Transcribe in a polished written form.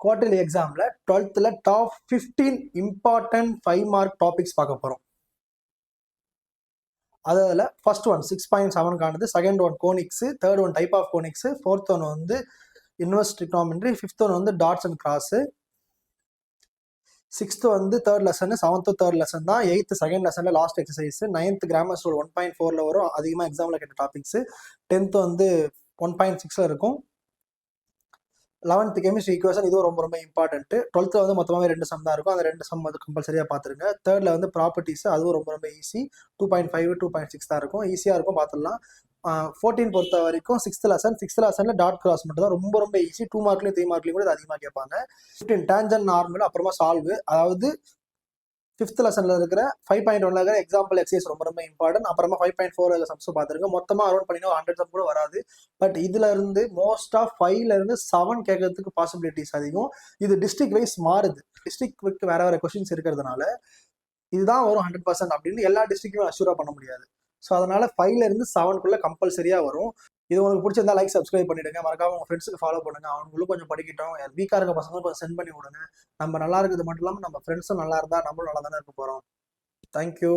Quarterly எக்ஸாமில் 12th top 15 important 5 mark topics பார்க்க போகிறோம். அதில் first one 6.7 second one conics, third one type of conics, fourth one வந்து inverse trigonometry, fifth one வந்து dots and cross, sixth வந்து third lesson, seventh third lesson தான், eighth second லெசனில் last exercise, ninth grammar school 1.4 வரும், அதிகமாக எக்ஸாமில் கேட்ட topics, 10th வந்து 1.6 இருக்கும், 11th கெமிஸ்ட்ரி ஈக்குவேஷன், இதுவும் ரொம்ப ரொம்ப இம்பார்ட்டன்ட்டு. 12th வந்து மொத்தமாகவே 2 சம் தான் இருக்கும், அந்த 2 சம் வந்து கம்பல்சரியாக பார்த்துருங்க. தேர்டில் வந்து ப்ராப்பர்ட்டிஸ், அதுவும் ரொம்ப ரொம்ப ஈஸி, 2.5 2.6 தான் இருக்கும், ஈஸியாக இருக்கும், பார்த்துடலாம். 14 பொறுத்த வரைக்கும் சிக்ஸ்த் லெசனில் டாட் கிராஸ் மட்டும் தான் ரொம்ப ரொம்ப ஈஸி, 2 மார்க்லையும் 3 மார்க்லையும் கூட அதிகமாக கேட்பாங்க. 15 டேஞ்சன் நார்மல், அப்புறமா சால்வு, அதாவது 5th லெசனில் இருக்கிற 5.1 இருக்கிற எக்ஸாம்பிள் எக்ஸசைஸ் ரொம்ப ரொம்ப இம்பார்ட்டன்ட். அப்புறமா 5.4 சம்ஸ் பார்த்துருங்க. மொத்தமாக அரௌண்ட் பண்ணினா 100 சம் கூட வராது. பட் இதுல இருந்து மோஸ்ட் ஆஃப் 5ல இருந்து 7 கேட்கறதுக்கு பாசிபிலிட்டிஸ் அதிகம். இது டிஸ்ட்ரிக்ட் வைஸ் மாறுது, டிஸ்ட்ரிக்ட் வேற வேற கொஸ்டின்ஸ் இருக்கிறதுனால இதுதான் வரும் 100% அப்படின்னு எல்லா டிஸ்ட்ரிக்ட்டுமே அஷ்யூரா பண்ண முடியாது. ஸோ அதனால 5ல இருந்து 7க்குள்ள கம்பல்சரியா வரும். இது உங்களுக்கு பிடிச்சிருந்தா லைக் சப்ஸ்கிரைப் பண்ணிடுங்க, மறக்காம உங்க ஃப்ரெண்ட்ஸுக்கு ஃபாலோ பண்ணுங்க, அவங்களும் கொஞ்சம் படிக்கட்டும். வீக்கா இருக்க பசங்களும் கொஞ்சம் சென்ட் பண்ணி விடுங்க. நம்ம நல்லா இருக்கிறது மட்டும் இல்லாமல் நம்ம ஃப்ரெண்ட்ஸும் நல்லா இருந்தா நம்மளும் நல்லா தானே இருக்க போறோம். தேங்க்யூ.